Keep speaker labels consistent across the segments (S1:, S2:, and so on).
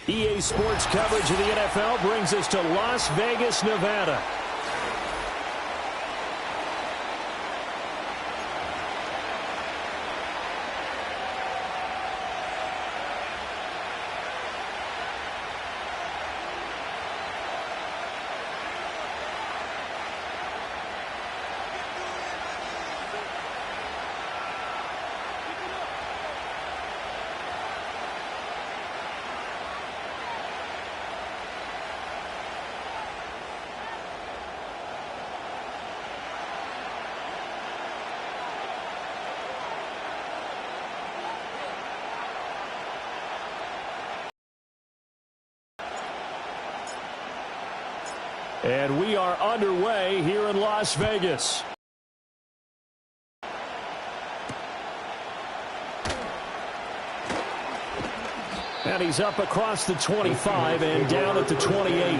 S1: EA Sports coverage of the NFL brings us to Las Vegas, Nevada. And we are underway here in Las Vegas. And he's up across the 25 and down at the 28.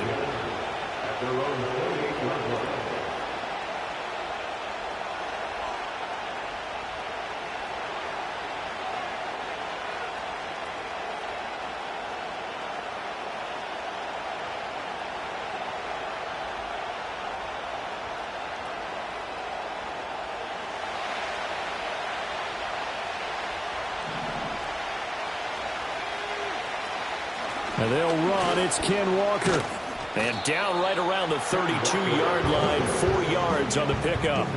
S1: And they'll run. It's Ken Walker. And down right around the 32-yard line, 4 yards on the pickup.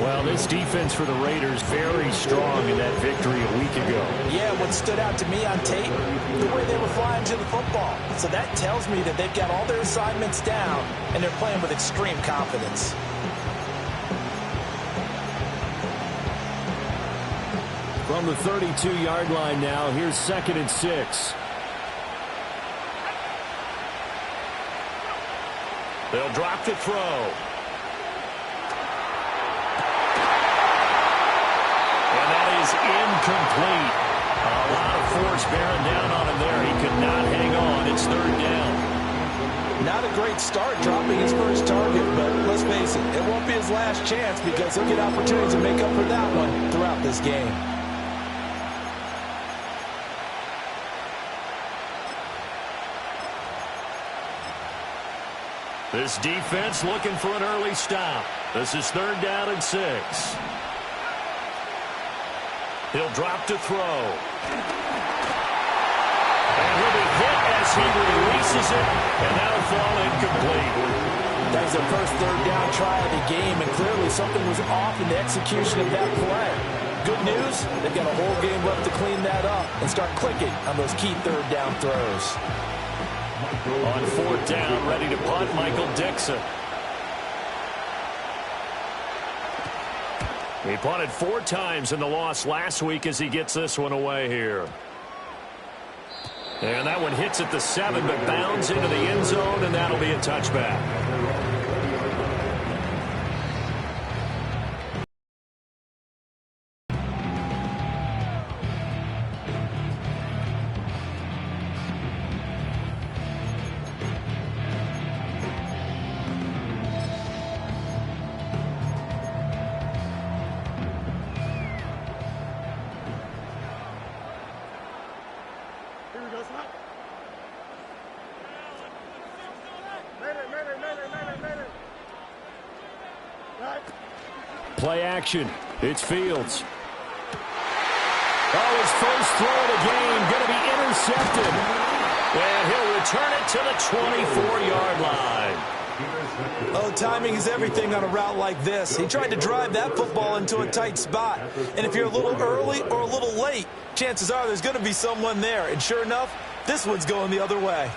S1: Well, this defense for the Raiders very strong in that victory a week ago.
S2: Yeah, what stood out to me on tape, the way they were flying to the football. So that tells me that they've got all their assignments down, and they're playing with extreme confidence.
S1: From the 32-yard line now, here's 2nd and 6. They'll drop the throw. And that is incomplete. A lot of force bearing down on him there. He could not hang on. It's 3rd down.
S2: Not a great start dropping his first target, but let's face it, it won't be his last chance because he'll get opportunities to make up for that one throughout this game.
S1: This defense looking for an early stop. This is 3rd down and 6. He'll drop to throw. And he'll be hit as he releases it, and that'll fall incomplete.
S2: That was their first 3rd down try of the game, and clearly something was off in the execution of that play. Good news, they've got a whole game left to clean that up and start clicking on those key 3rd down throws.
S1: On 4th down, ready to punt, Michael Dixon. He punted 4 times in the loss last week as he gets this one away here. And that one hits at the 7, but bounds into the end zone, and that'll be a touchback. Play action. It's Fields. Oh, his first throw of the game going to be intercepted. And he'll return it to the 24-yard line.
S2: Oh, timing is everything on a route like this. He tried to drive that football into a tight spot. And if you're a little early or a little late, chances are there's going to be someone there. And sure enough, this one's going the other way.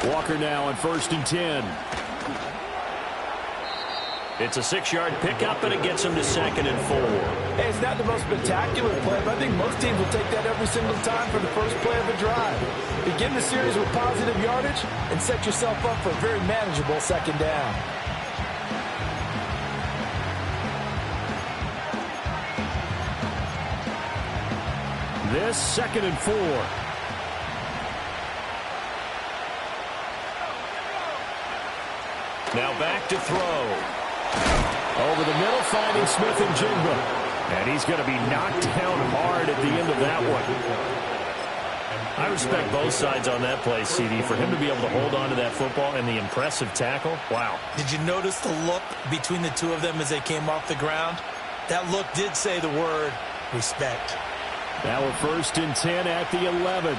S1: Walker now on 1st and 10. It's a 6-yard pickup, and it gets him to 2nd and 4.
S2: Hey, it's not the most spectacular play, but I think most teams will take that every single time for the first play of the drive. Begin the series with positive yardage and set yourself up for a very manageable 2nd down.
S1: This 2nd and 4. Now back to throw. Over the middle, finding Smith and Jigba. And he's going to be knocked down hard at the end of that one. I respect both sides on that play, CD. For him to be able to hold on to that football and the impressive tackle, wow.
S2: Did you notice the look between the two of them as they came off the ground? That look did say the word respect.
S1: Now we're 1st and 10 at the 11.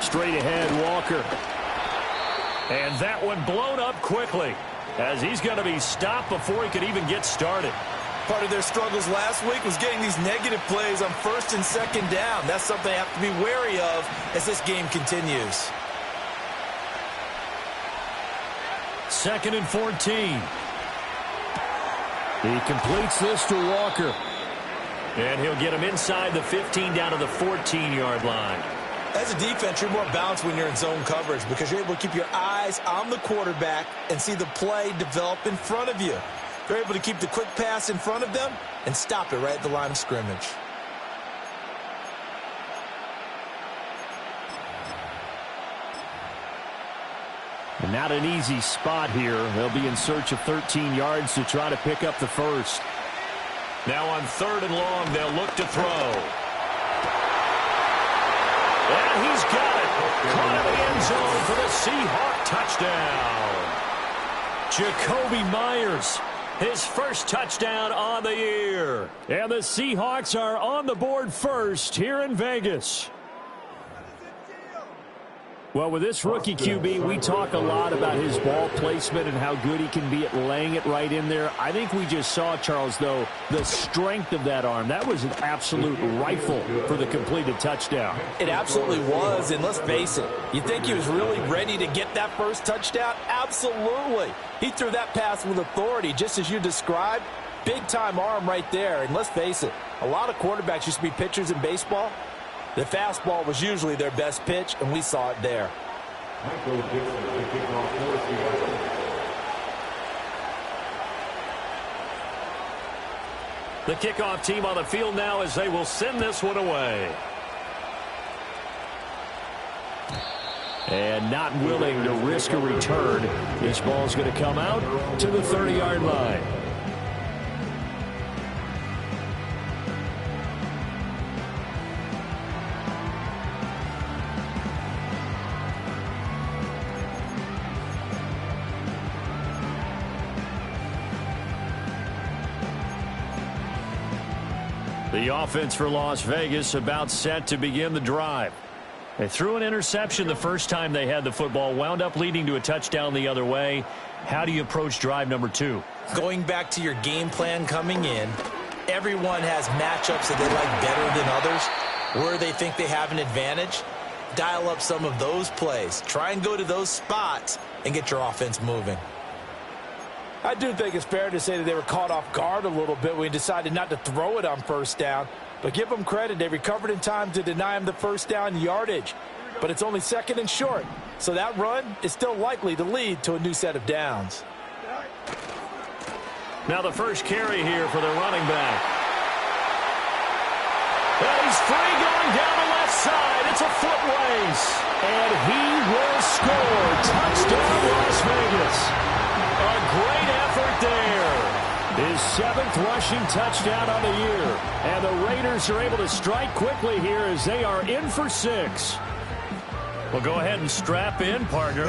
S1: Straight ahead, Walker. And that one blown up quickly, as he's going to be stopped before he could even get started.
S2: Part of their struggles last week was getting these negative plays on 1st and 2nd down. That's something they have to be wary of as this game continues.
S1: 2nd and 14. He completes this to Walker. And he'll get him inside the 15 down to the 14-yard line.
S2: As a defense, you're more balanced when you're in zone coverage because you're able to keep your eyes on the quarterback and see the play develop in front of you. They're able to keep the quick pass in front of them and stop it right at the line of scrimmage.
S1: And not an easy spot here. They'll be in search of 13 yards to try to pick up the first. Now on 3rd and long, they'll look to throw. And he's got it. Caught in the end zone for the Seahawk touchdown. Jacoby Myers, his first touchdown on the year. And the Seahawks are on the board first here in Vegas. Well, with this rookie QB, we talk a lot about his ball placement and how good he can be at laying it right in there. I think we just saw, Charles, though, the strength of that arm. That was an absolute rifle for the completed touchdown.
S2: It absolutely was, and let's face it, you think he was really ready to get that first touchdown? Absolutely. He threw that pass with authority, just as you described. Big-time arm right there, and let's face it, a lot of quarterbacks used to be pitchers in baseball. The fastball was usually their best pitch, and we saw it there.
S1: The kickoff team on the field now as they will send this one away. And not willing to risk a return. This ball's going to come out to the 30-yard line. The offense for Las Vegas about set to begin the drive. They threw an interception the first time they had the football, wound up leading to a touchdown the other way. How do you approach drive number 2?
S2: Going back to your game plan coming in, everyone has matchups that they like better than others, where they think they have an advantage. Dial up some of those plays. Try and go to those spots and get your offense moving. I do think it's fair to say that they were caught off guard a little bit when we decided not to throw it on 1st down. But give them credit. They recovered in time to deny him the 1st down yardage. But it's only 2nd and short. So that run is still likely to lead to a new set of downs.
S1: Now the first carry here for the running back. And he's free going down the left side. It's a foot race. And he will score. Touchdown, Las Vegas. A great effort there. His 7th rushing touchdown on the year. And the Raiders are able to strike quickly here as they are in for 6. Well, go ahead and strap in, partner.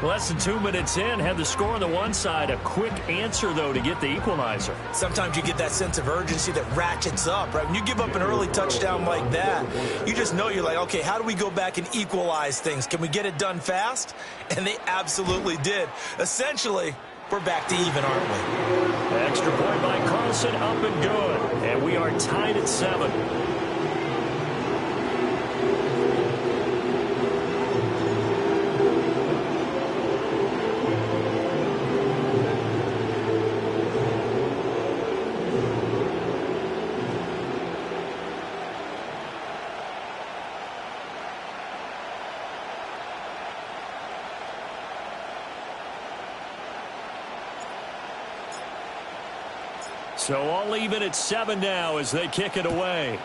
S1: Less than 2 minutes in, had the score on the one side. A quick answer, though, to get the equalizer.
S2: Sometimes you get that sense of urgency that ratchets up, right? When you give up an early touchdown like that, you just know you're like, okay, how do we go back and equalize things? Can we get it done fast? And they absolutely did. Essentially, we're back to even, aren't we?
S1: Extra point by Carlson, up and good. And we are tied at 7. So all even at 7 now as they kick it away.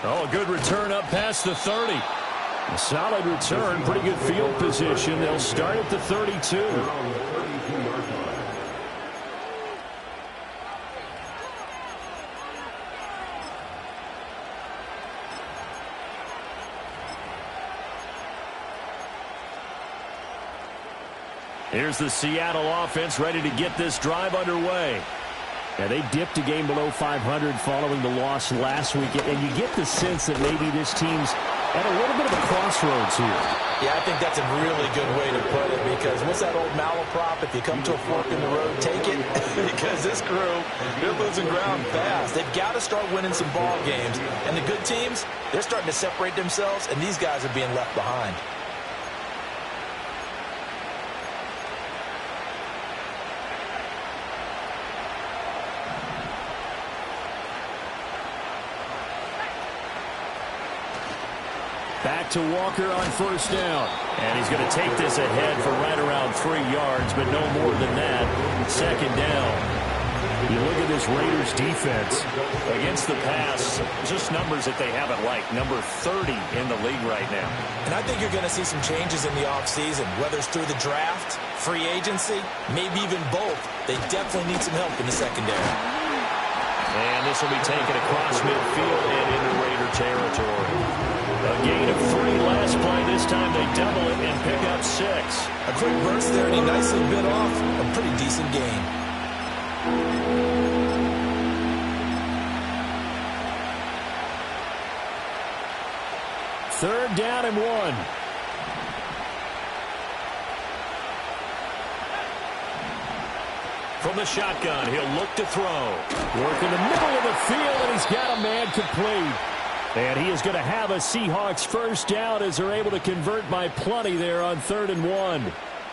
S1: Oh, a good return up past the 30. A solid return, pretty good field position. They'll start at the 32. Here's the Seattle offense ready to get this drive underway.
S3: Yeah, they dipped a game below 500 following the loss last week, and you get the sense that maybe this team's at a little bit of a crossroads here.
S2: Yeah, I think that's a really good way to put it, because what's that old malaprop? If you come to a fork in the road, take it. Because this crew, they're losing ground fast. They've got to start winning some ball games. And the good teams, they're starting to separate themselves, and these guys are being left behind.
S1: Back to Walker on first down. And he's going to take this ahead for right around 3 yards, but no more than that. Second down. You look at this Raiders defense against the pass, just numbers that they haven't liked. Number 30 in the league right now.
S2: And I think you're going to see some changes in the offseason, whether it's through the draft, free agency, maybe even both. They definitely need some help in the secondary.
S1: And this will be taken across midfield and into Raider territory. A gain of 3 last play. This time they double it and pick up 6.
S2: A quick burst there, and he nicely bit off a pretty decent gain.
S1: Third down and 1. From the shotgun, he'll look to throw. Work in the middle of the field, and he's got a man complete. And he is going to have a Seahawks first down as they're able to convert by plenty there on 3rd and 1.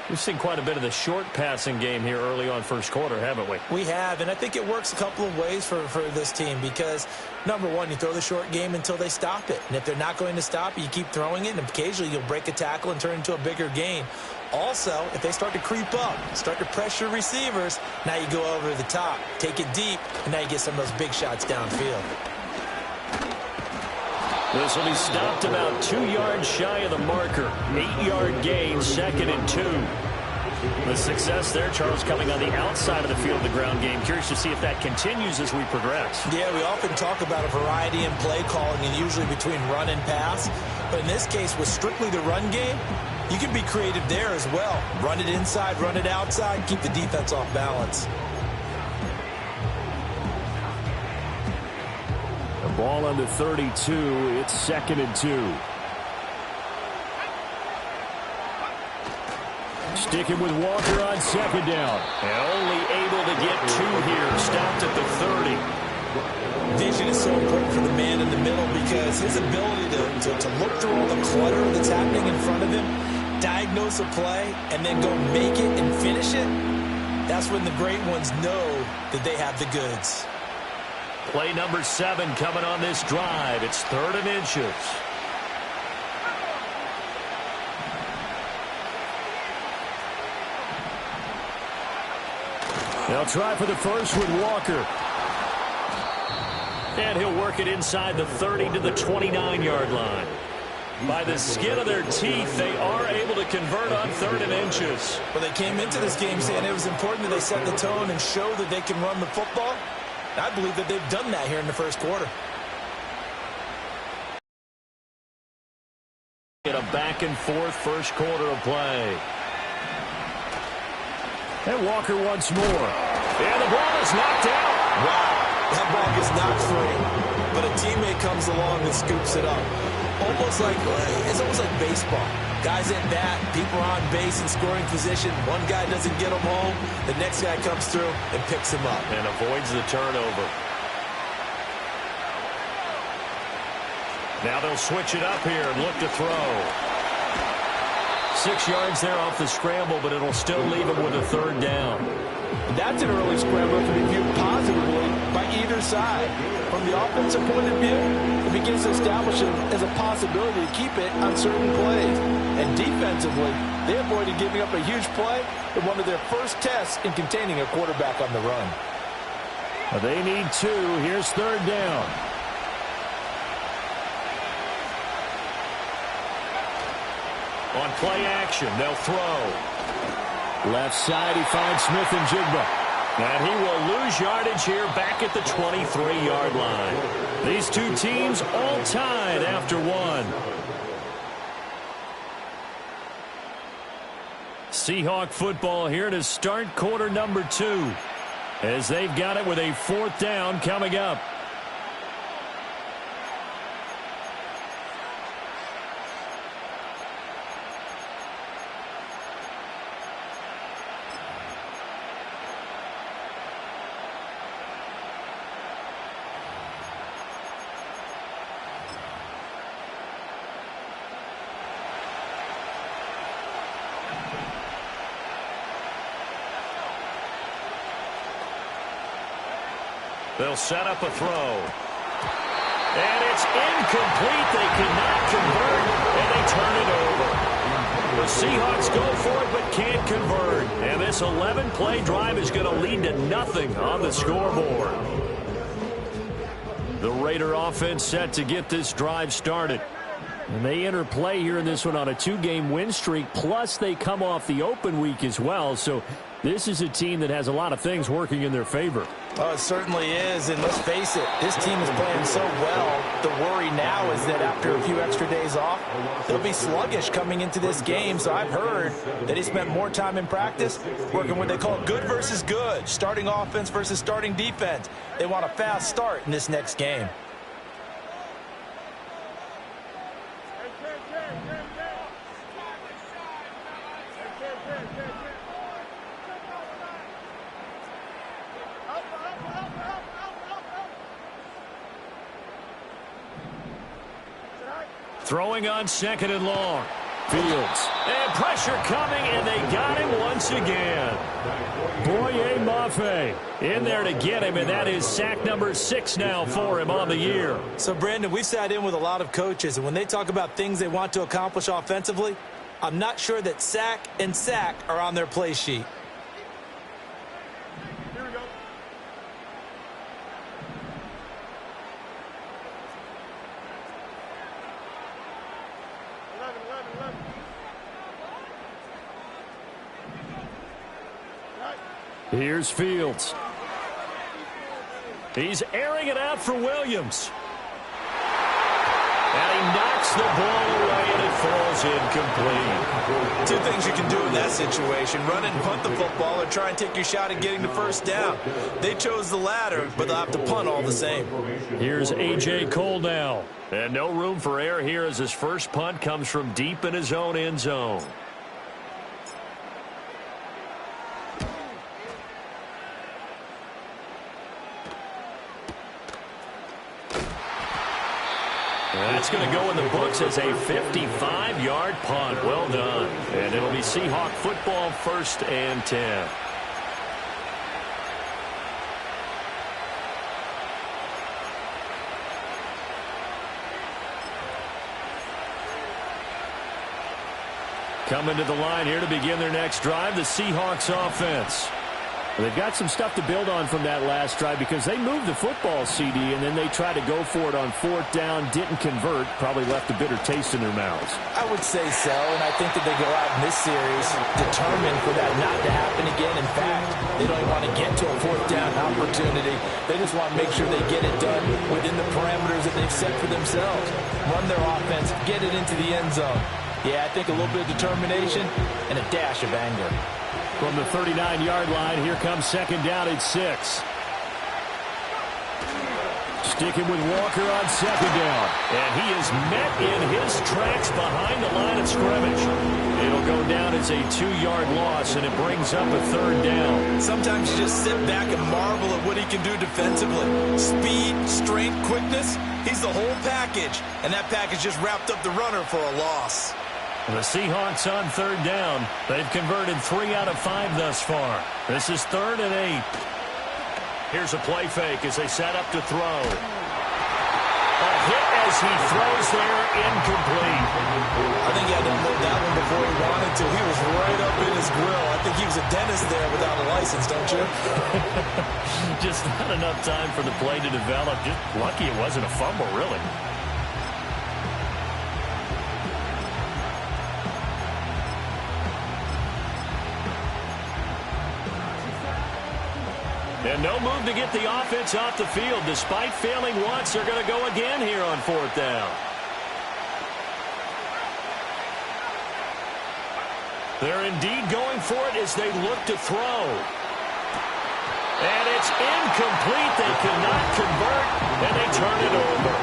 S1: We've seen quite a bit of the short passing game here early on first quarter, haven't we?
S2: We have, and I think it works a couple of ways for this team because, number one, you throw the short game until they stop it. And if they're not going to stop it, you keep throwing it, and occasionally you'll break a tackle and turn into a bigger gain. Also, if they start to creep up, start to pressure receivers, now you go over the top, take it deep, and now you get some of those big shots downfield.
S1: This will be stopped about 2 yards shy of the marker. 8-yard gain, 2nd and 2. The success there, Charles, coming on the outside of the field of the ground game. Curious to see if that continues as we progress.
S2: Yeah, we often talk about a variety in play calling and usually between run and pass. But in this case, with strictly the run game, you can be creative there as well. Run it inside, run it outside, keep the defense off balance.
S3: Ball on the 32. It's 2nd and 2. Sticking with Walker on 2nd down.
S1: And only able to get 2 here. Stopped at the 30.
S2: Vision is so important for the man in the middle because his ability to look through all the clutter that's happening in front of him, diagnose a play, and then go make it and finish it, that's when the great ones know that they have the goods.
S1: Play number 7 coming on this drive. It's 3rd and inches. They'll try for the first with Walker. And he'll work it inside the 30 to the 29-yard line. By the skin of their teeth, they are able to convert on 3rd and inches.
S2: Well, they came into this game saying it was important that they set the tone and show that they can run the football. I believe that they've done that here in the first quarter.
S1: In a back-and-forth first quarter of play. And Walker once more. And the ball is knocked out.
S2: Wow, that ball gets knocked free. But a teammate comes along and scoops it up. It's almost like baseball. Guys at bat, people are on base in scoring position. One guy doesn't get him home. The next guy comes through and picks him up.
S1: And avoids the turnover. Now they'll switch it up here and look to throw. 6 yards there off the scramble, but it'll still leave him with a 3rd down.
S2: And that's an early scrambler to be viewed positively by either side. From the offensive point of view, it begins to establish it as a possibility to keep it on certain plays. And defensively, they avoided giving up a huge play in one of their first tests in containing a quarterback on the run.
S3: They need 2. Here's third down.
S1: On play action, they'll throw.
S3: Left side, he finds Smith and Jigba.
S1: And he will lose yardage here back at the 23-yard line. These two teams all tied after 1. Seahawk football here to start quarter number 2. As they've got it with a 4th down coming up. They'll set up a throw. And it's incomplete. They cannot convert, and they turn it over. The Seahawks go for it but can't convert. And this 11-play drive is going to lead to nothing on the scoreboard. The Raider offense set to get this drive started.
S3: And they enter play here in this one on a 2-game win streak, plus they come off the open week as well. So this is a team that has a lot of things working in their favor.
S2: Oh, it certainly is, and let's face it, this team is playing so well. The worry now is that after a few extra days off, they'll be sluggish coming into this game. So I've heard that he spent more time in practice working what they call good versus good, starting offense versus starting defense. They want a fast start in this next game.
S1: Throwing on 2nd and long. Fields. And pressure coming, and they got him once again.
S3: Boye Mafe
S1: in there to get him, and that is sack number 6 now for him on the year.
S2: So, Brandon, we've sat in with a lot of coaches, and when they talk about things they want to accomplish offensively, I'm not sure that sack and sack are on their play sheet.
S3: Here's Fields.
S1: He's airing it out for Williams. And he knocks the ball away, and it falls incomplete.
S2: 2 things you can do in that situation: run it and punt the football, or try and take your shot at getting the first down. They chose the latter, but they'll have to punt all the same.
S1: Here's A.J. Cole now. And no room for error here as his first punt comes from deep in his own end zone. That's going to go in the books as a 55-yard punt. Well done. And it'll be Seahawk football, 1st and 10. Coming to the line here to begin their next drive, the Seahawks offense.
S3: They've got some stuff to build on from that last drive because they moved the football, CD, and then they tried to go for it on 4th down, didn't convert, probably left a bitter taste in their mouths.
S2: I would say so, and I think that they go out in this series determined for that not to happen again. In fact, they don't even want to get to a 4th down opportunity. They just want to make sure they get it done within the parameters that they've set for themselves. Run their offense, get it into the end zone. Yeah, I think a little bit of determination and a dash of anger.
S3: From the 39-yard line, here comes 2nd down at 6. Sticking with Walker on 2nd down.
S1: And he is met in his tracks behind the line of scrimmage. It'll go down as a 2-yard loss, and it brings up a 3rd down.
S2: Sometimes you just sit back and marvel at what he can do defensively. Speed, strength, quickness, he's the whole package. And that package just wrapped up the runner for a loss.
S1: The Seahawks on third down. They've converted 3 out of 5 thus far. This is 3rd and 8. Here's a play fake as they set up to throw. A hit as he throws there, incomplete.
S2: I think he had to unload that one before he wanted to. He was right up in his grill. I think he was a dentist there without a license, don't you?
S1: Just not enough time for the play to develop. Just lucky it wasn't a fumble, really. And no move to get the offense off the field. Despite failing once, they're going to go again here on 4th down. They're indeed going for it as they look to throw. And it's incomplete. They cannot convert, and they turn it over.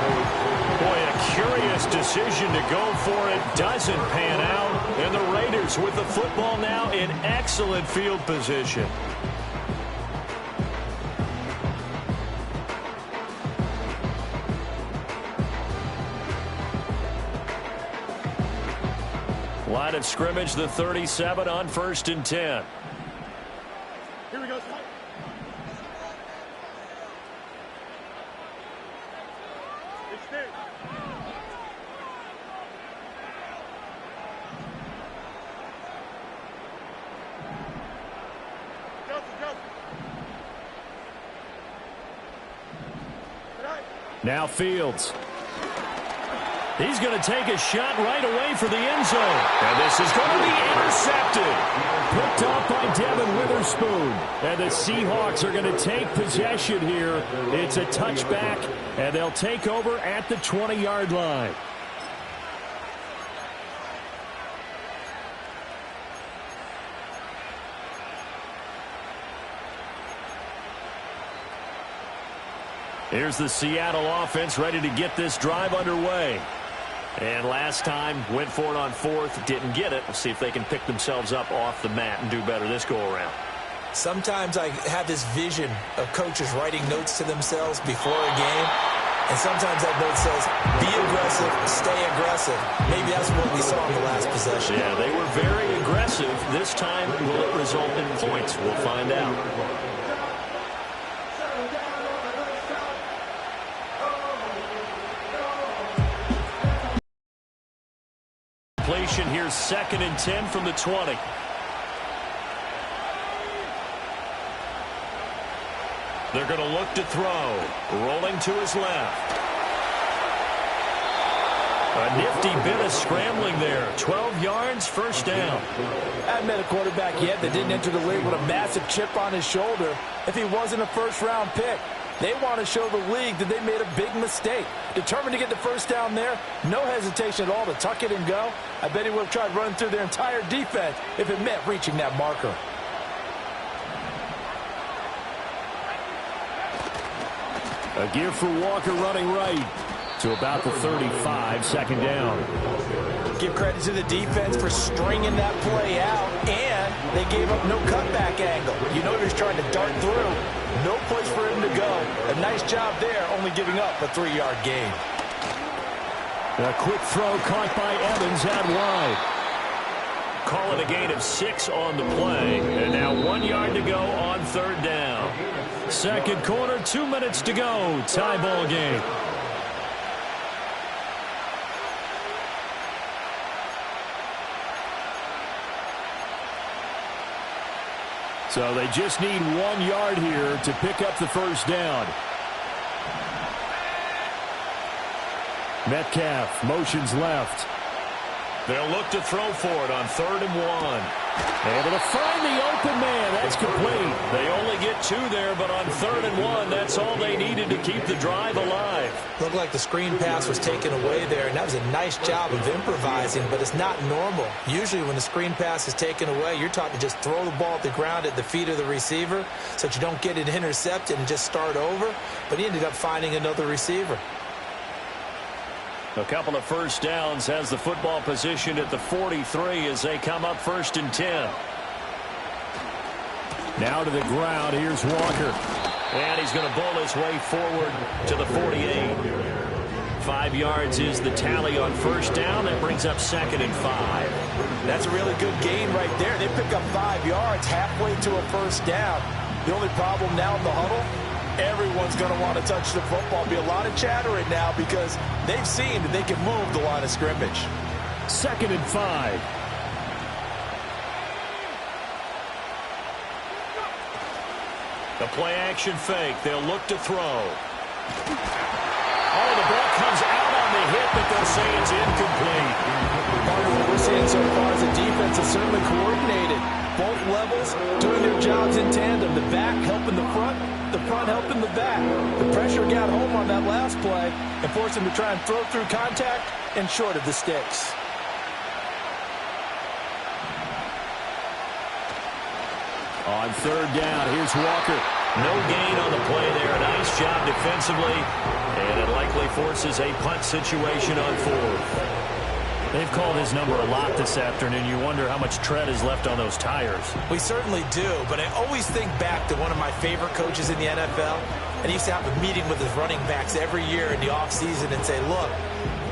S1: Boy, a curious decision to go for it. Doesn't pan out. And the Raiders with the football now in excellent field position. Line of scrimmage, the 37 on 1st and 10.
S4: Here we go. Extend. Go.
S3: Now Fields.
S1: He's going to take a shot right away for the end zone. And this is going to be intercepted.
S3: Picked off by Devin Witherspoon. And the Seahawks are going to take possession here. It's a touchback, and they'll take over at the 20-yard line.
S1: Here's the Seattle offense ready to get this drive underway. And last time, went for it on 4th, didn't get it. We'll see if they can pick themselves up off the mat and do better this go-around.
S2: Sometimes I have this vision of coaches writing notes to themselves before a game. And sometimes that note says, be aggressive, stay aggressive. Maybe that's what we saw in the last possession.
S1: Yeah, they were very aggressive. This time, will it result in points? We'll find out. Completion here, 2nd and 10 from the 20. They're going to look to throw. Rolling to his left. A nifty bit of scrambling there. 12 yards, 1st down.
S2: I haven't met a quarterback yet that didn't enter the league with a massive chip on his shoulder if he wasn't a first-round pick. They want to show the league that they made a big mistake. Determined to get the 1st down there, no hesitation at all to tuck it and go. I bet he would have tried running through their entire defense if it meant reaching that marker.
S3: A give for Walker running right to about the 35, 2nd down.
S2: Give credit to the defense for stringing that play out, and they gave up no cutback angle. You know he was trying to dart through. No place for him to go. A nice job there, only giving up a 3-yard gain.
S3: A quick throw caught by Evans out wide.
S1: Call it a gain of 6 on the play. And now 1 yard to go on 3rd down. 2nd quarter, 2 minutes to go. Tie ball game.
S3: So they just need 1 yard here to pick up the 1st down. Metcalf motions left.
S1: They'll look to throw for it on 3rd and 1.
S3: Able to find the open man. That's complete.
S1: They only get 2 there, but on 3rd and 1, that's all they needed to keep the drive alive.
S2: Looked like the screen pass was taken away there, and that was a nice job of improvising, but it's not normal. Usually when the screen pass is taken away, you're taught to just throw the ball at the ground at the feet of the receiver so that you don't get it intercepted and just start over, but he ended up finding another receiver.
S1: A couple of 1st downs, has the football position at the 43 as they come up 1st and 10.
S3: Now to the ground. Here's Walker.
S1: And he's going to bowl his way forward to the 48.
S3: 5 yards is the tally on first down. That brings up 2nd and 5.
S2: That's a really good gain right there. They pick up 5 yards halfway to a first down. The only problem now in the huddle, everyone's going to want to touch the football. Be a lot of chattering now because they've seen that they can move the line of scrimmage.
S3: 2nd and 5.
S1: The play-action fake. They'll look to throw. Oh, the ball comes out on the hit, but they'll say it's incomplete.
S2: Part of what we're seeing so far is the defense is certainly coordinated. Both levels doing their jobs in tandem. The back helping the front helping the back. The pressure got home on that last play and forced them to try and throw through contact and short of the sticks.
S3: On 3rd down, here's Walker.
S1: No gain on the play there. Nice job defensively, and it likely forces a punt situation on 4th.
S3: They've called his number a lot this afternoon. You wonder how much tread is left on those tires.
S2: We certainly do, but I always think back to one of my favorite coaches in the NFL, and he used to have a meeting with his running backs every year in the offseason and say, look,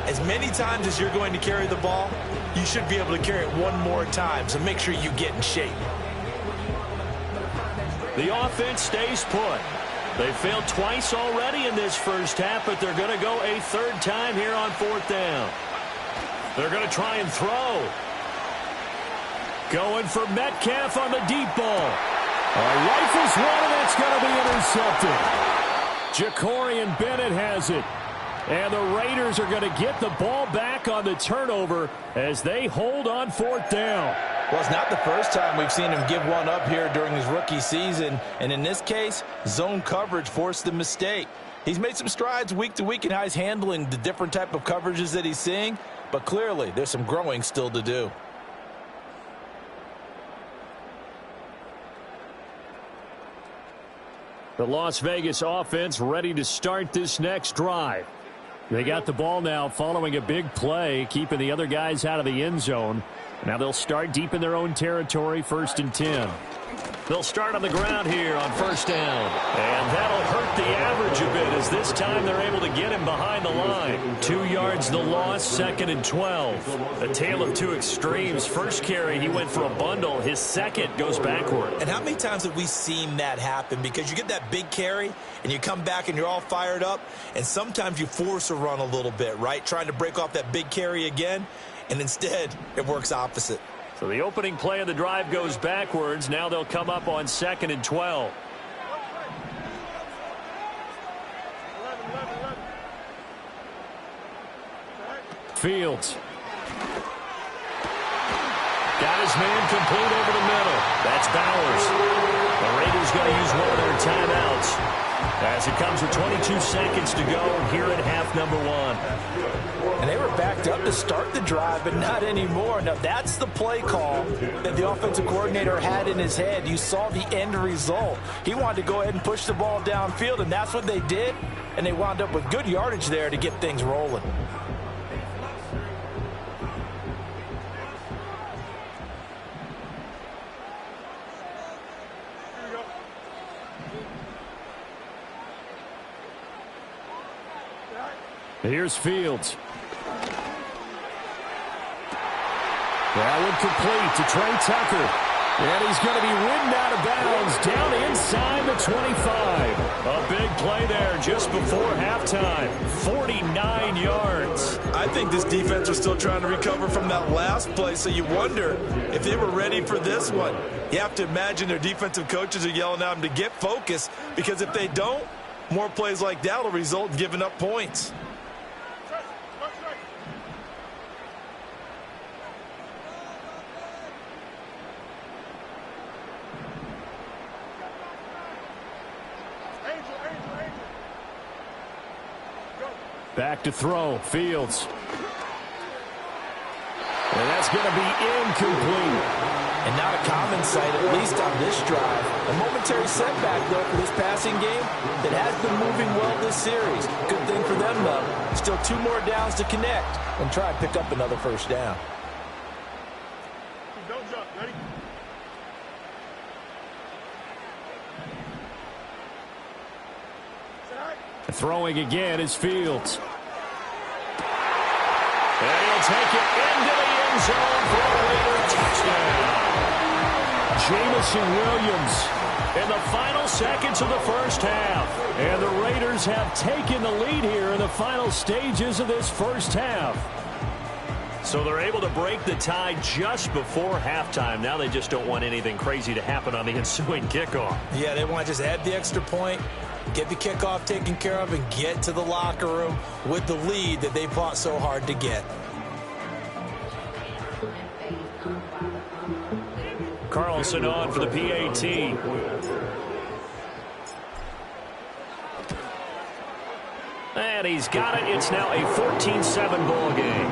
S2: as many times as you're going to carry the ball, you should be able to carry it one more time, so make sure you get in shape.
S1: The offense stays put. They failed twice already in this first half, but they're going to go a 3rd time here on 4th down. They're going to try and throw. Going for Metcalf on the deep ball. Rifles one, and it's going to be intercepted.
S3: Jacorian Bennett has it. And the Raiders are going to get the ball back on the turnover as they hold on 4th down.
S2: Well, it's not the first time we've seen him give one up here during his rookie season. And in this case, zone coverage forced the mistake. He's made some strides week to week in how he's handling the different type of coverages that he's seeing. But clearly, there's some growing still to do.
S3: The Las Vegas offense ready to start this next drive. They got the ball now following a big play, keeping the other guys out of the end zone. Now they'll start deep in their own territory, 1st and 10.
S1: They'll start on the ground here on 1st down. And that'll hurt the average a bit as this time they're able to get him behind the line.
S3: 2 yards the loss, 2nd and 12.
S1: A tale of two extremes. First carry, he went for a bundle. His second goes backward.
S2: And how many times have we seen that happen? Because you get that big carry, and you come back and you're all fired up, and sometimes you force a run a little bit, right? Trying to break off that big carry again, and instead it works opposite.
S1: So the opening play of the drive goes backwards. Now they'll come up on 2nd and 12.
S3: Fields.
S1: Got his man complete over the middle. That's Bowers. The Raiders going to use one of their timeouts as it comes with 22 seconds to go here at half number 1.
S2: And they were backed up to start the drive, but not anymore. Now, that's the play call that the offensive coordinator had in his head. You saw the end result. He wanted to go ahead and push the ball downfield, and that's what they did. And they wound up with good yardage there to get things rolling.
S3: Here's Fields. That one complete to Trey Tucker. And he's going to be ridden out of bounds down inside the 25.
S1: A big play there just before halftime. 49 yards.
S2: I think this defense was still trying to recover from that last play, so you wonder if they were ready for this one. You have to imagine their defensive coaches are yelling at them to get focused, because if they don't, more plays like that will result in giving up points.
S3: Back to throw, Fields. And that's going to be incomplete.
S2: And not a common sight, at least on this drive. A momentary setback, though, for this passing game that has been moving well this series. Good thing for them, though. Still 2 more downs to connect and try and pick up another first down.
S4: Don't jump. Ready?
S3: Throwing again is Fields. And he'll take it into the end zone for a Raider touchdown. Jamison Williams in the final seconds of the first half. And the Raiders have taken the lead here in the final stages of this first half. So they're able to break the tie just before halftime. Now they just don't want anything crazy to happen on the ensuing kickoff.
S2: Yeah, they want to just add the extra point, get the kickoff taken care of, and get to the locker room with the lead that they fought so hard to get.
S3: Carlson on for the PAT. And he's got it. It's now a 14-7 ball game.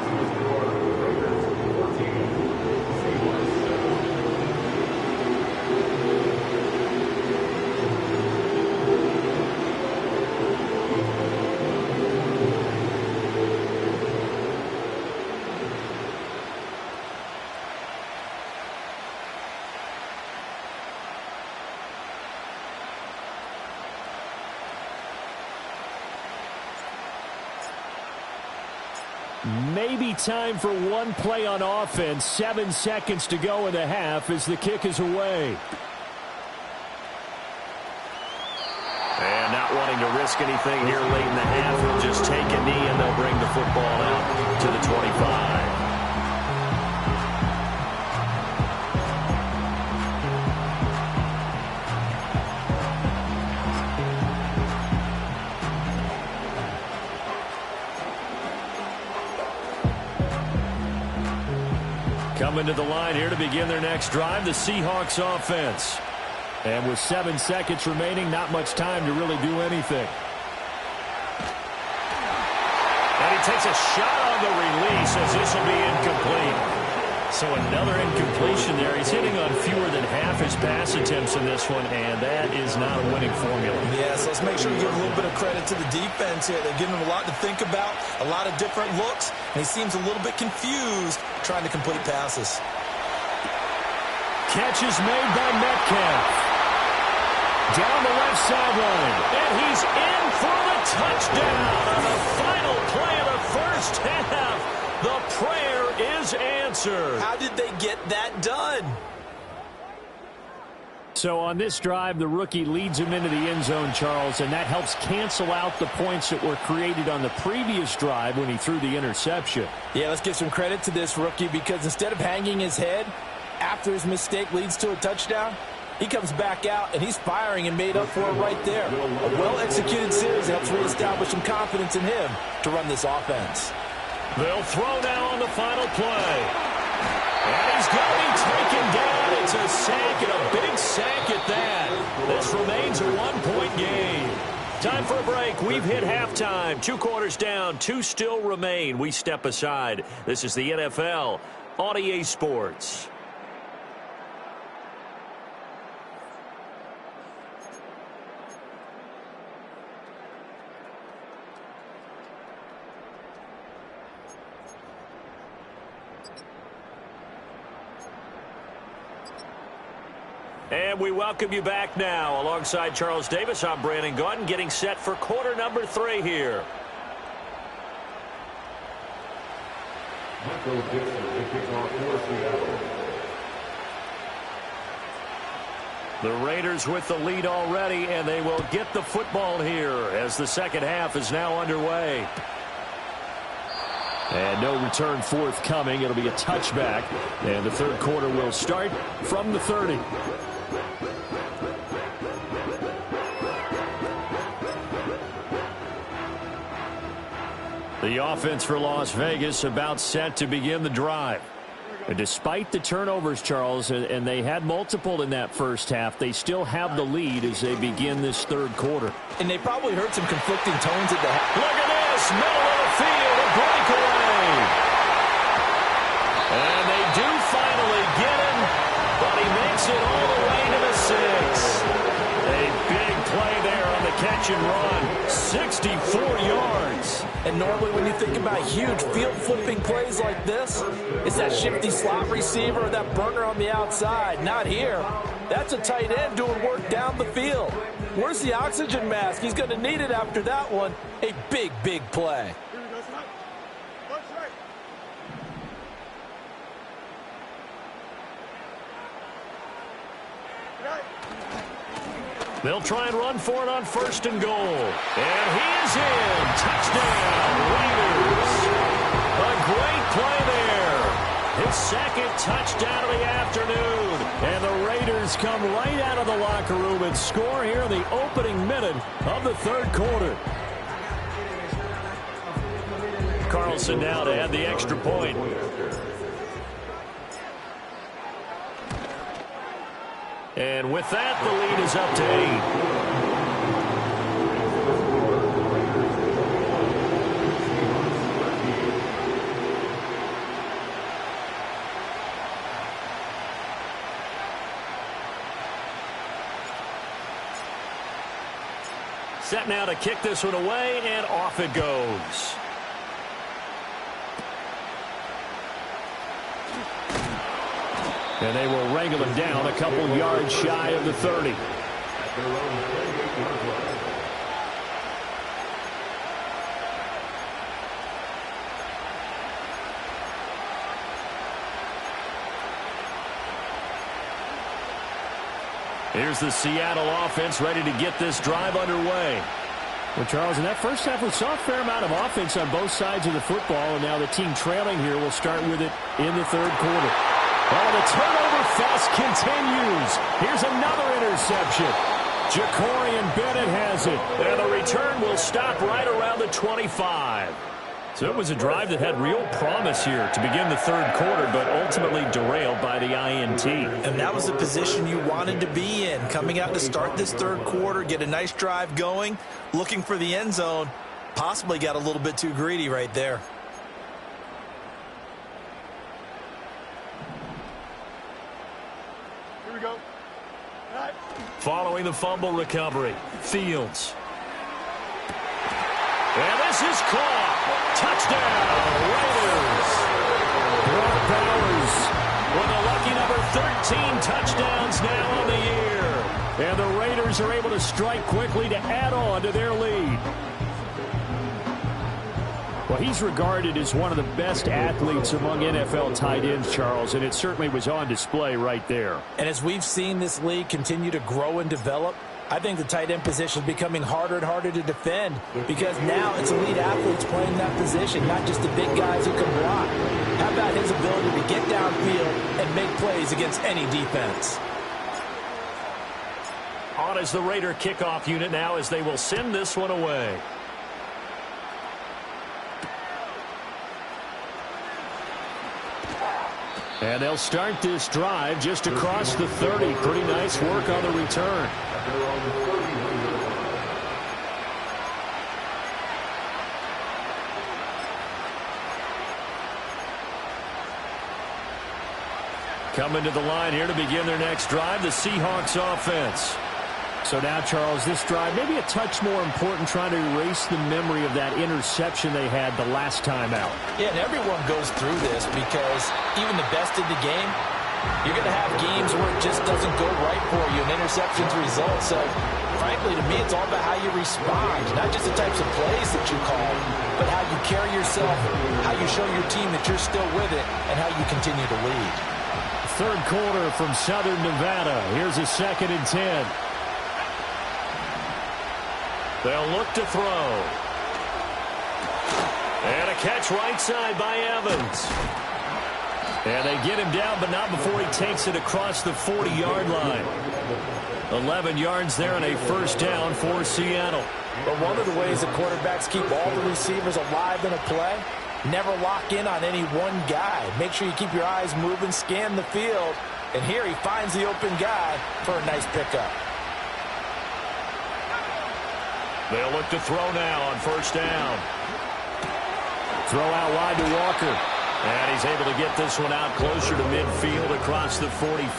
S3: Maybe time for one play on offense. 7 seconds to go in the half as the kick is away. And not wanting to risk anything here late in the half, he'll just take a knee and they'll bring the football out to the 25. Coming to the line here to begin their next drive, the Seahawks offense. And with 7 seconds remaining, not much time to really do anything. And he takes a shot on the release as this will be incomplete. So another incompletion there. He's hitting on fewer than half his pass attempts in this one, and that is not a winning formula.
S2: Yeah, so let's make sure we give a little bit of credit to the defense here. They're giving him a lot to think about, a lot of different looks, and he seems a little bit confused trying to complete passes.
S3: Catch is made by Metcalf. Down the left sideline, and he's in for the touchdown on the final play of the first half. The prayer is answered.
S2: How did they get that done?
S3: So on this drive, the rookie leads him into the end zone, Charles, and that helps cancel out the points that were created on the previous drive when he threw the interception.
S5: Yeah, let's give some credit to this rookie because instead of hanging his head after his mistake leads to a touchdown, he comes back out and he's firing and made up for it right there. A well-executed series helps reestablish some confidence in him to run this offense.
S3: They'll throw now on the final play. And he's going to be taken down. It's a sack, and a big sack at that. This remains a one-point game. Time for a break. We've hit halftime. 2 quarters down. 2 still remain. We step aside. This is the NFL on EA Sports. And we welcome you back now. Alongside Charles Davis, I'm Brandon Gaudin, getting set for quarter number 3 here. The Raiders with the lead already, and they will get the football here as the second half is now underway. And no return forthcoming. It'll be a touchback, and the third quarter will start from the 30. The offense for Las Vegas about set to begin the drive. And despite the turnovers, Charles, and they had multiple in that first half, they still have the lead as they begin this third quarter.
S5: And they probably heard some conflicting tones at the half.
S3: Look at this, middle of the field, a breakaway. And they do finally get him, but he makes it all the way to the 6. A big play there on the catch and run, 64 yards.
S5: And normally when you think about huge field-flipping plays like this, it's that shifty slot receiver or that burner on the outside. Not here. That's a tight end doing work down the field. Where's the oxygen mask? He's going to need it after that one. A big, big play.
S4: Here we go, stop. Watch right.
S3: They'll try and run for it on 1st and goal. And he is in. Touchdown, Raiders. A great play there. His second touchdown of the afternoon. And the Raiders come right out of the locker room and score here in the opening minute of the 3rd quarter. Carlson now to add the extra point. And with that, the lead is up to 8. Set now to kick this one away, and off it goes. And they will wrangle him down a couple yards shy of the 30. Here's the Seattle offense ready to get this drive underway. Well, Charles, in that first half, we saw a fair amount of offense on both sides of the football, and now the team trailing here will start with it in the 3rd quarter. Oh, the turnover fest continues. Here's another interception. Jacorian Bennett has it. And the return will stop right around the 25. So it was a drive that had real promise here to begin the 3rd quarter, but ultimately derailed by the INT.
S5: And that was the position you wanted to be in. Coming out to start this 3rd quarter, get a nice drive going, looking for the end zone. Possibly got a little bit too greedy right there.
S4: Go. Right.
S3: Following the fumble recovery, Fields. And this is caught. Touchdown, Raiders. Brock Bowers with a lucky number 13 touchdowns now on the year. And the Raiders are able to strike quickly to add on to their lead. Well, he's regarded as one of the best athletes among NFL tight ends, Charles, and it certainly was on display right there.
S5: And as we've seen this league continue to grow and develop, I think the tight end position is becoming harder and harder to defend because now it's elite athletes playing that position, not just the big guys who can block. How about his ability to get downfield and make plays against any defense?
S3: On is the Raider kickoff unit now as they will send this one away. And they'll start this drive just across the 30. Pretty nice work on the return. Coming to the line here to begin their next drive, the Seahawks offense. So now, Charles, this drive maybe a touch more important, trying to erase the memory of that interception they had the last time out.
S5: Yeah, and everyone goes through this because even the best in the game, you're going to have games where it just doesn't go right for you, and interceptions result. So, frankly, to me, it's all about how you respond, not just the types of plays that you call, but how you carry yourself, how you show your team that you're still with it, and how you continue to lead.
S3: 3rd quarter from Southern Nevada. Here's a 2nd and 10. They'll look to throw. And a catch right side by Evans. And they get him down, but not before he takes it across the 40-yard line. 11 yards there and a 1st down for Seattle.
S5: But one of the ways that quarterbacks keep all the receivers alive in a play, never lock in on any one guy. Make sure you keep your eyes moving, scan the field. And here he finds the open guy for a nice pickup.
S3: They'll look to throw now on 1st down. Throw out wide to Walker. And he's able to get this one out closer to midfield across the 45.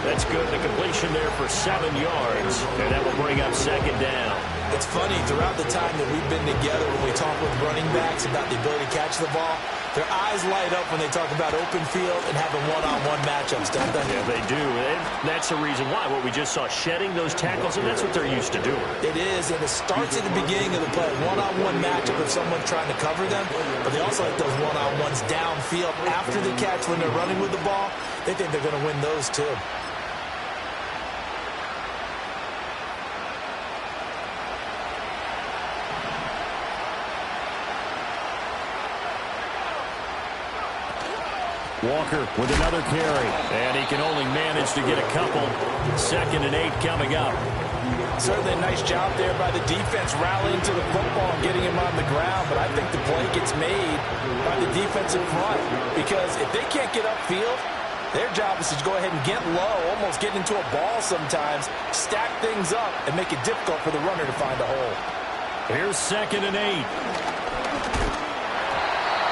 S3: That's good. The completion there for 7 yards. And that will bring up 2nd down.
S5: It's funny, throughout the time that we've been together, when we talk with running backs about the ability to catch the ball, their eyes light up when they talk about open field and having one-on-one matchups, don't they?
S3: Yeah, they do. And that's the reason why. What we just saw, shedding those tackles, and that's what they're used to doing.
S5: It is, and it starts at the beginning of the play. One-on-one matchup if someone's trying to cover them, but they also like those one-on-ones downfield after the catch when they're running with the ball. They think they're going to win those too.
S3: Walker with another carry. And he can only manage to get a couple. 2nd and 8 coming up.
S5: Certainly a nice job there by the defense rallying to the football and getting him on the ground. But I think the play gets made by the defensive front. Because if they can't get upfield, their job is to go ahead and get low, almost get into a ball sometimes, stack things up, and make it difficult for the runner to find a hole.
S3: Here's 2nd and 8.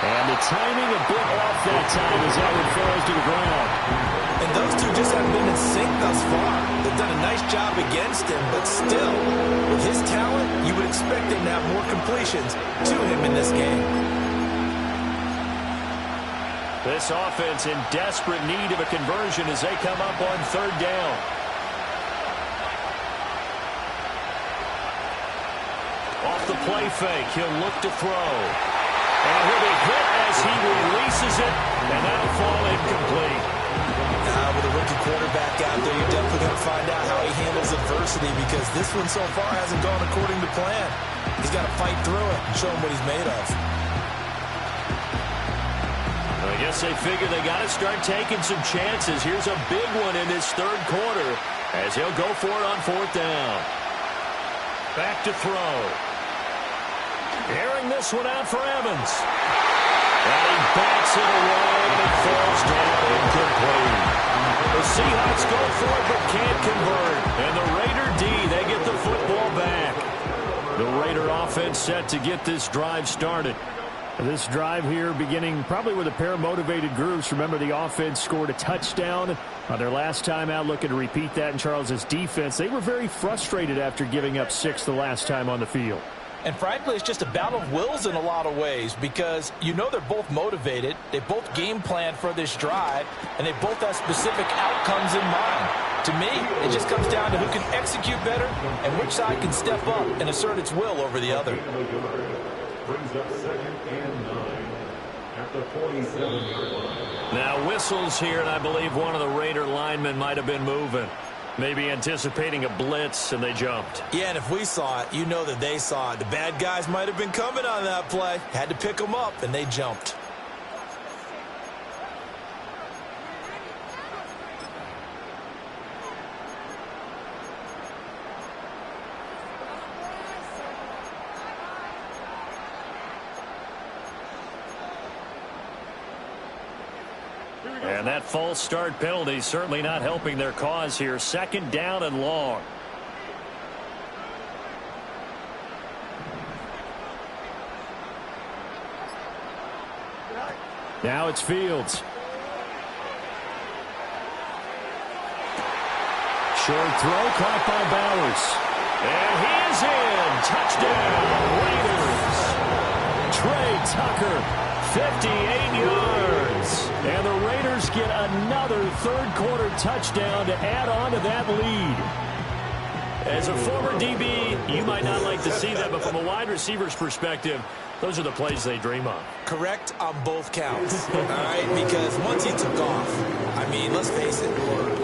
S3: And the timing a bit off that time as that one falls to the ground.
S5: And those two just haven't been in sync thus far. They've done a nice job against him, but still, with his talent, you would expect him to have more completions to him in this game.
S3: This offense in desperate need of a conversion as they come up on 3rd down. Off the play fake, he'll look to throw. And he'll be hit as he releases it, and that'll fall incomplete.
S5: With a rookie quarterback out there, you're definitely going to find out how he handles adversity because this one so far hasn't gone according to plan. He's got to fight through it and show him what he's made of.
S3: I guess they figure they got to start taking some chances. Here's a big one in this 3rd quarter as he'll go for it on 4th down. Back to throw. Airing this one out for Evans. And he bats it away, and it falls down incomplete. The Seahawks go for it, but can't convert. And the Raider D, they get the football back. The Raider offense set to get this drive started. This drive here beginning probably with a pair of motivated groups. Remember, the offense scored a touchdown on their last time out, looking to repeat that in Charles's defense. They were very frustrated after giving up 6 the last time on the field.
S5: And frankly, it's just a battle of wills in a lot of ways because you know they're both motivated. They both game plan for this drive, and they both have specific outcomes in mind. To me, it just comes down to who can execute better and which side can step up and assert its will over the other.
S6: Brings up 2nd and 9 at the 47-yard line.
S3: Now whistles here, and I believe one of the Raider linemen might have been moving. Maybe anticipating a blitz, and they jumped.
S5: Yeah, and if we saw it, you know that they saw it. The bad guys might have been coming on that play. Had to pick them up, and they jumped.
S3: And that false start penalty certainly not helping their cause here. 2nd down and long. Now it's Fields. Short throw caught by Bowers. And he is in. Touchdown, Raiders. Trey Tucker, 58 yards. And the Raiders get another 3rd quarter touchdown to add on to that lead. As a former DB, you might not like to see that, but from a wide receiver's perspective, those are the plays they dream of.
S5: Correct on both counts, all right? Because once he took off, I mean, let's face it,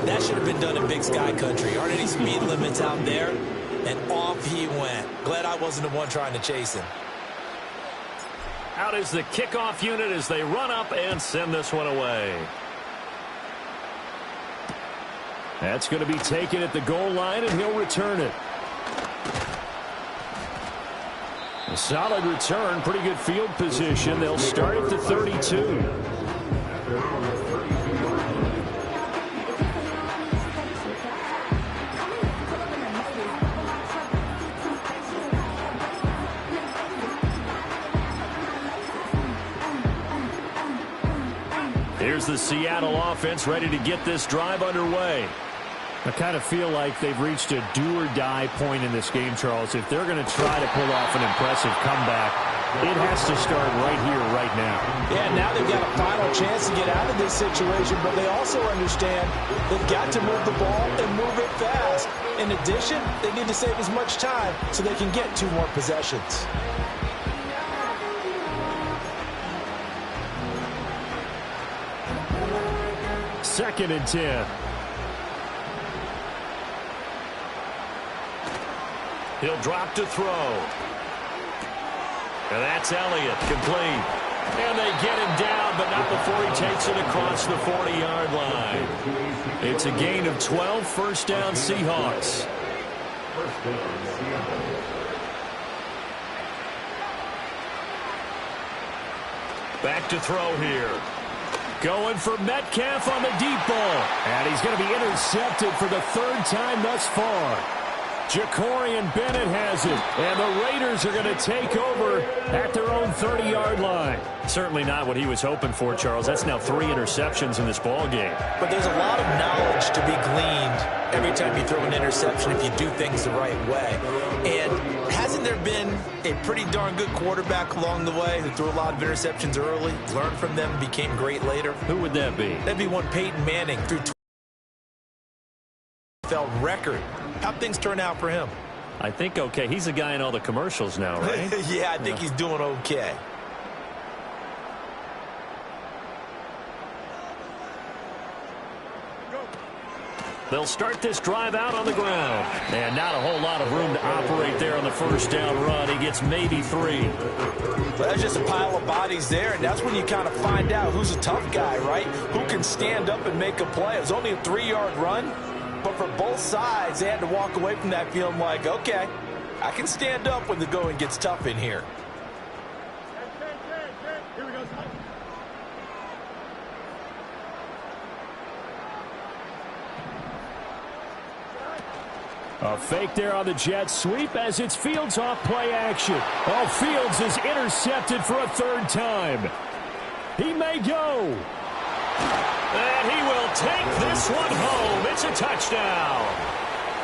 S5: that should have been done in Big Sky Country. Aren't any speed limits out there? And off he went. Glad I wasn't the one trying to chase him.
S3: Out is the kickoff unit as they run up and send this one away. That's going to be taken at the goal line, and he'll return it. A solid return, pretty good field position. They'll start at the 32. Here's the Seattle offense ready to get this drive underway. I kind of feel like they've reached a do-or-die point in this game, Charles. If they're going to try to pull off an impressive comeback, it has to start right here, right now.
S5: Yeah, now they've got a final chance to get out of this situation, but they also understand they've got to move the ball and move it fast. In addition, they need to save as much time so they can get 2 more possessions.
S3: Second and 10. He'll drop to throw. And that's Elliott, complete. And they get him down, but not
S1: stop before he takes it across the 40-yard line. It's a gain of 12, first down Seahawks.
S6: First down, Seattle.
S1: Back to throw here. Going for Metcalf on the deep ball. And he's going to be intercepted for the third time thus far. Ja'Cory Bennett has it. And the Raiders are going to take over at their own 30-yard line. Certainly not what he was hoping for, Charles. That's now 3 interceptions in this ball game.
S5: But there's a lot of knowledge to be gleaned every time you throw an interception if you do things the right way. And hasn't there been a pretty darn good quarterback along the way who threw a lot of interceptions early, learned from them, became great later?
S1: Who would that be?
S5: That'd be one Peyton Manning threw NFL record. How'd things turn out for him?
S1: I think okay. He's a guy in all the commercials now, right?
S5: Yeah, I think he's doing okay.
S1: They'll start this drive out on the ground. And not a whole lot of room to operate there on the first down run. He gets maybe 3.
S5: Well, that's just a pile of bodies there, and that's when you kind of find out who's a tough guy, right? Who can stand up and make a play. It was only a 3-yard run, but for both sides, they had to walk away from that feeling like, okay, I can stand up when the going gets tough in here.
S4: Here we go.
S3: A fake there on the jet sweep as it's Fields off play action. Oh, Fields is intercepted for a 3rd time. He may go.
S1: And he will take this one home. It's a touchdown.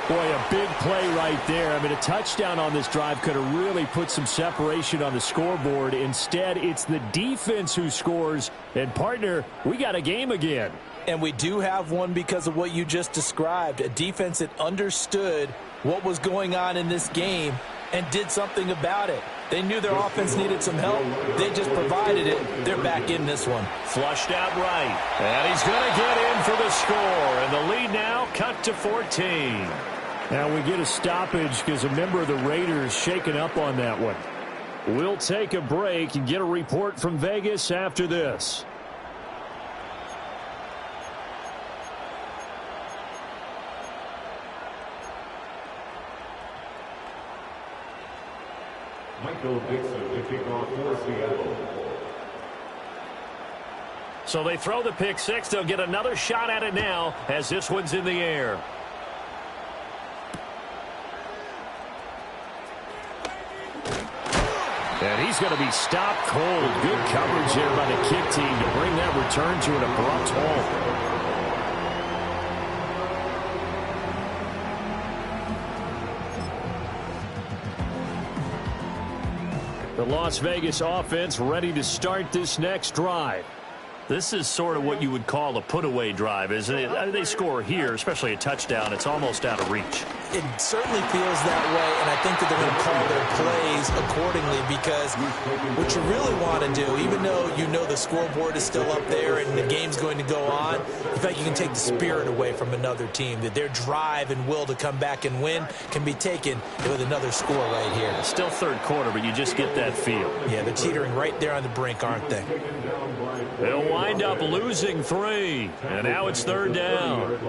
S3: Boy, a big play right there. I mean, a touchdown on this drive could have really put some separation on the scoreboard. Instead, it's the defense who scores. And, partner, we got a game again.
S5: And we do have one because of what you just described. A defense that understood what was going on in this game and did something about it. They knew their offense needed some help. They just provided it. They're back in this one.
S1: Flushed out right. And he's going to get in for the score. And the lead now cut to 14.
S3: Now we get a stoppage because a member of the Raiders shaken up on that one. We'll take a break and get a report from Vegas after this.
S6: Michael Dixon to kick off for Seattle.
S1: So they throw the pick six. They'll get another shot at it now as this one's in the air.
S3: And he's going to be stopped cold. Good coverage here by the kick team to bring that return to an abrupt halt. The Las Vegas offense ready to start this next drive.
S1: This is sort of what you would call a put-away drive, isn't it? They score here, especially a touchdown. It's almost out of reach.
S5: It certainly feels that way, and I think that they're going to call their plays accordingly because what you really want to do, even though you know the scoreboard is still up there and the game's going to go on, in fact, you can take the spirit away from another team, that their drive and will to come back and win can be taken with another score right here.
S1: Still third quarter, but you just get that feel.
S5: Yeah, they're teetering right there on the brink, aren't they?
S1: They'll wind up losing 3, and now it's 3rd down.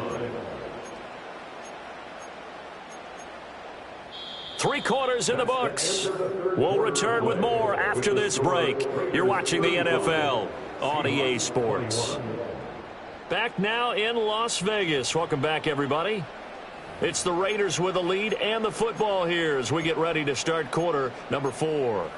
S1: 3 quarters in the books. We'll return with more after this break. You're watching the NFL on EA Sports. Back now in Las Vegas. Welcome back, everybody. It's the Raiders with a lead and the football here as we get ready to start quarter number 4.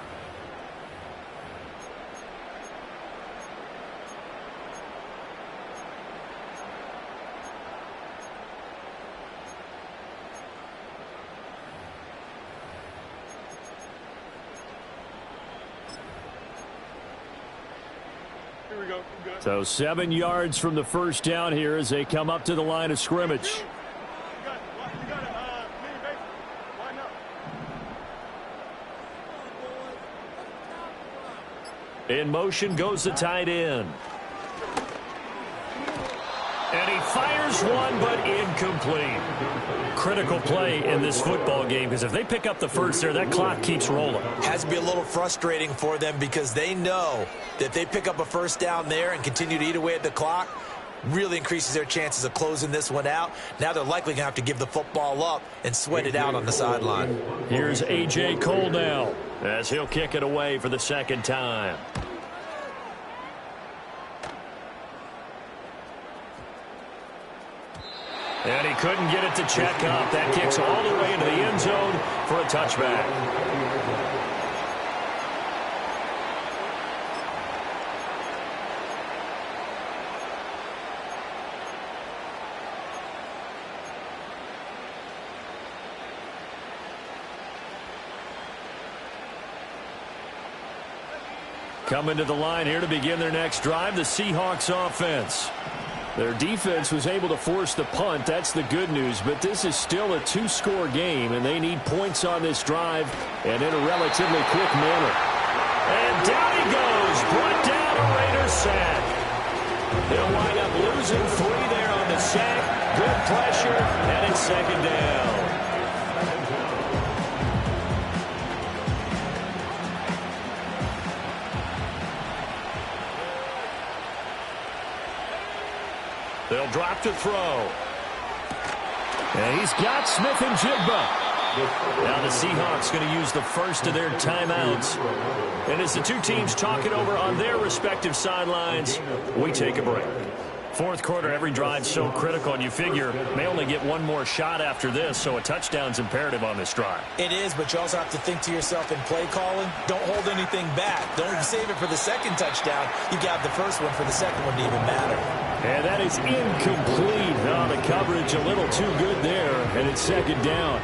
S3: So 7 yards from the first down here as they come up to the line of scrimmage. In motion goes the tight end. And he fires one, but incomplete. Critical play in this football game, because if they pick up the first there, that clock keeps rolling.
S2: Has to be a little frustrating for them because they know that if they pick up a first down there and continue to eat away at the clock, really increases their chances of closing this one out. Now they're likely going to have to give the football up and sweat it out on the sideline.
S3: Here's A.J. Cole now as he'll kick it away for the second time. And he couldn't get it to check up. That kicks all the way into the end zone for a touchback. Coming to the line here to begin their next drive, the Seahawks offense. Their defense was able to force the punt. That's the good news. But this is still a two-score game, and they need points on this drive and in a relatively quick manner. And down he goes. Brought down a Raiders sack. They'll wind up losing 3 there on the sack. Good pressure, and it's second down. They'll drop to throw. And he's got Smith and Jigba. Now the Seahawks going to use the first of their timeouts. And as the two teams talk it over on their respective sidelines, we take a break. Fourth quarter, every drive so critical, and you figure may only get one more shot after this, so a touchdown's imperative on this drive.
S2: It is, but you also have to think to yourself in play calling, don't hold anything back. Don't save it for the second touchdown. You got the first one for the second one to even matter.
S3: And that is incomplete. Oh, the coverage a little too good there, and it's second down.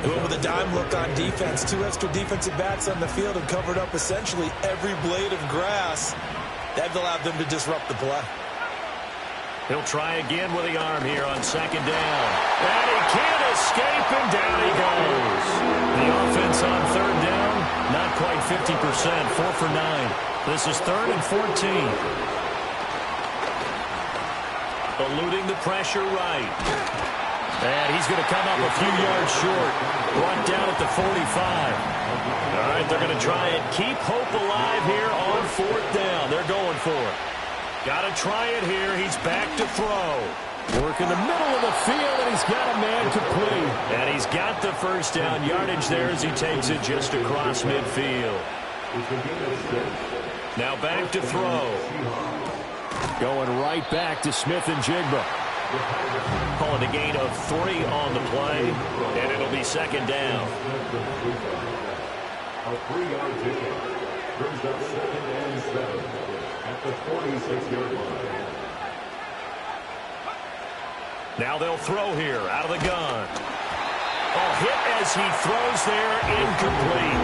S2: Going with a dime look on defense. 2 extra defensive backs on the field and covered up essentially every blade of grass. That allowed them to disrupt the play.
S3: He'll try again with the arm here on second down. And he can't escape, and down he goes. The offense on third down, not quite 50%, 4 for 9. This is 3rd and 14. Eluding the pressure right. And he's going to come up a few yards short. Brought down at the 45. All right, they're going to try and keep hope alive here on 4th down. They're going for it. Got to try it here. He's back to throw. Work in the middle of the field, and he's got a man complete. And he's got the first down yardage there as he takes it just across midfield. Now back to throw. Going right back to Smith and Jigba. Calling a gain of 3 on the play, and it'll be second down.
S6: A 3-yard ticket brings up 2nd and 7 at the 46-yard line.
S3: Now they'll throw here out of the gun. Oh, hit as he throws there, incomplete.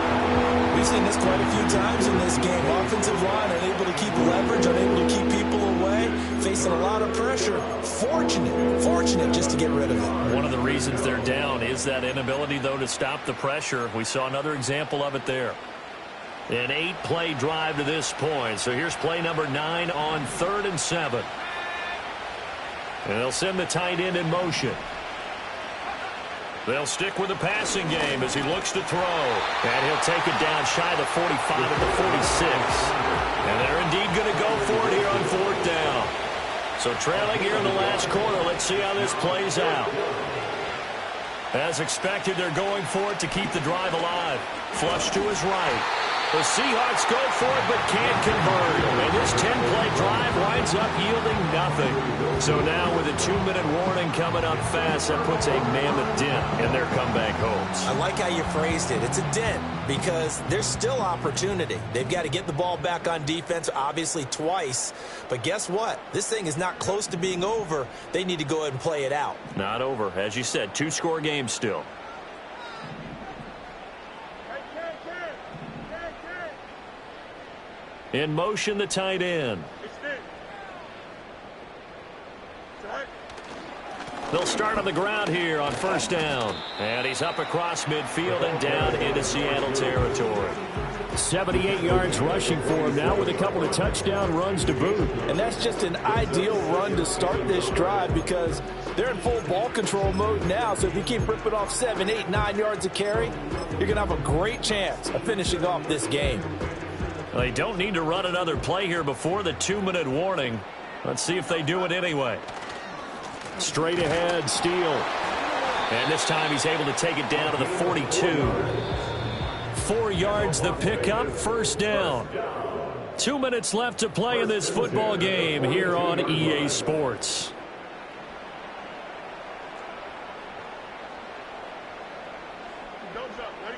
S2: We've seen this quite a few times in this game. Offensive line unable to keep leverage, unable to keep people away, facing a lot of pressure. Fortunate just to get rid of it.
S3: One of the reasons they're down is that inability, though, to stop the pressure. We saw another example of it there. An 8-play drive to this point. So here's play number 9 on 3rd and 7. And they'll send the tight end in motion. They'll stick with the passing game as he looks to throw. And he'll take it down shy of the 45 at the 46. And they're indeed going to go for it here on 4th down. So trailing here in the last quarter. Let's see how this plays out. As expected, they're going for it to keep the drive alive. Flush to his right. The Seahawks go for it but can't convert. And this 10-play drive winds up yielding nothing. So now with a 2-minute warning coming up fast, that puts a mammoth dent in their comeback hopes.
S2: I like how you phrased it. It's a dent because there's still opportunity. They've got to get the ball back on defense, obviously twice. But guess what? This thing is not close to being over. They need to go ahead and play it out.
S3: Not over. As you said, 2-score game still. In motion, the tight end. They'll start on the ground here on first down. And he's up across midfield and down into Seattle territory. 78 yards rushing for him now with a couple of touchdown runs to boot.
S5: And that's just an ideal run to start this drive because they're in full ball control mode now. So if you keep ripping off 7, 8, 9 yards of carry, you're going to have a great chance of finishing off this game.
S3: They don't need to run another play here before the 2-minute warning. Let's see if they do it anyway. Straight ahead, Steele. And this time he's able to take it down to the 42. 4 yards the pickup, first down. 2 minutes left to play in this football game here on EA Sports.
S4: Ready?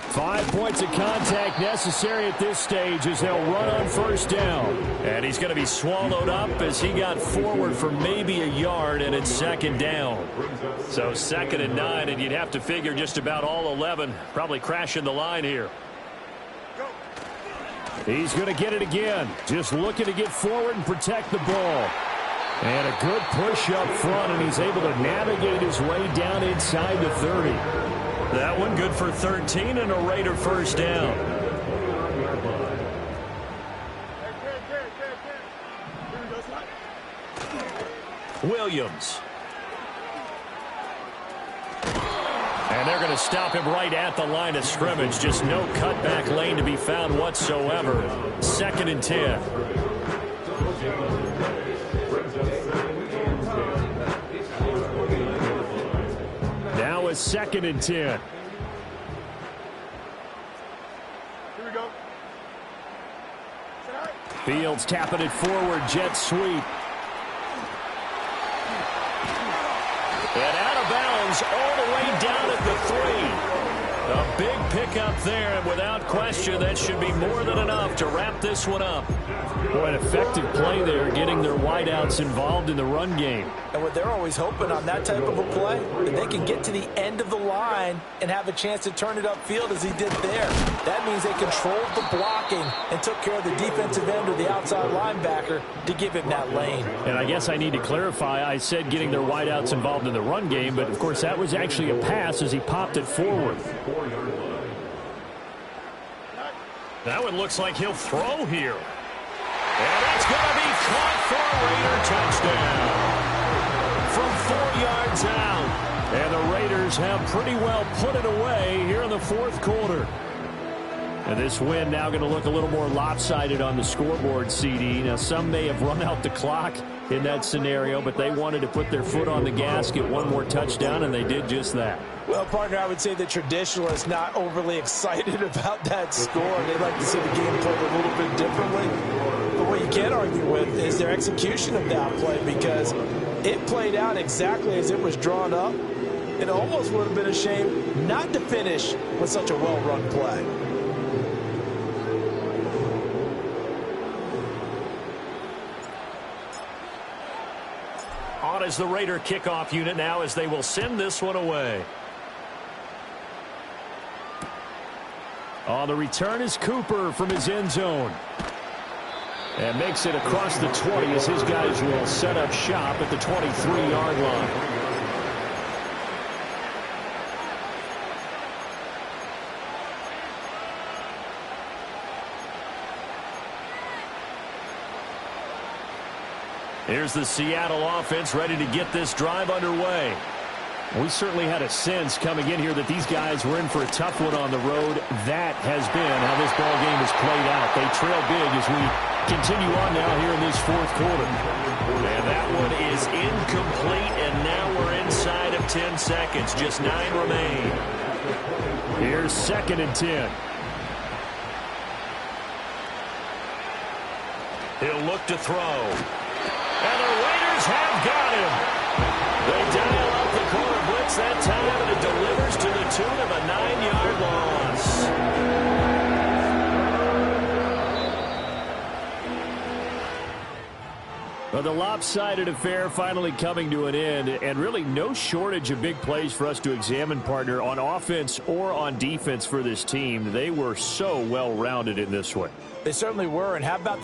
S3: 5 points of contact necessary at this stage as they'll run on first down. And he's going to be swallowed up as he got forward for maybe a yard, and it's second down. So 2nd and 9, and you'd have to figure just about all 11 probably crashing the line here. He's going to get it again. Just looking to get forward and protect the ball. And a good push up front, and he's able to navigate his way down inside the 30. That one good for 13 and a Raider first down. Williams. And they're going to stop him right at the line of scrimmage. Just no cutback lane to be found whatsoever. 2nd and 10. Now a 2nd and 10.
S4: Here we go.
S3: Fields tapping it forward, jet sweep. And out of bounds all the way down at the 3. A big pickup there, and without question, that should be more than enough to wrap this one up. Boy, an effective play there, getting their wideouts involved in the run game.
S5: And what they're always hoping on that type of a play, that they can get to the end of the line and have a chance to turn it upfield as he did there. That means they controlled the blocking and took care of the defensive end or the outside linebacker to give him that lane.
S3: And I guess I need to clarify, I said getting their wideouts involved in the run game, but of course that was actually a pass as he popped it forward. That one looks like he'll throw here. And it's going to be caught for a Raider touchdown from 4 yards out. And the Raiders have pretty well put it away here in the 4th quarter. And this win now going to look a little more lopsided on the scoreboard, CD. Now, some may have run out the clock in that scenario, but they wanted to put their foot on the gas, get one more touchdown, and they did just that.
S5: Well, partner, I would say the traditionalists not overly excited about that score. They'd like to see the game played a little bit differently. But what you can't argue with is their execution of that play, because it played out exactly as it was drawn up. It almost would have been a shame not to finish with such a well-run play.
S3: On is the Raider kickoff unit now as they will send this one away. On the return is Cooper from his end zone. And makes it across the 20 as his guys will set up shop at the 23-yard line. Here's the Seattle offense ready to get this drive underway. We certainly had a sense coming in here that these guys were in for a tough one on the road. That has been how this ball game has played out. They trail big as we continue on now here in this 4th quarter. And that one is incomplete, and now we're inside of 10 seconds. Just 9 remain. Here's 2nd and 10. He'll look to throw. And the Raiders have got him. They dial up the corner blitz that time, and it delivers to the tune of a 9-yard loss. Well, the lopsided affair finally coming to an end, and really no shortage of big plays for us to examine, partner, on offense or on defense for this team. They were so well-rounded in this one.
S5: They certainly were, and how about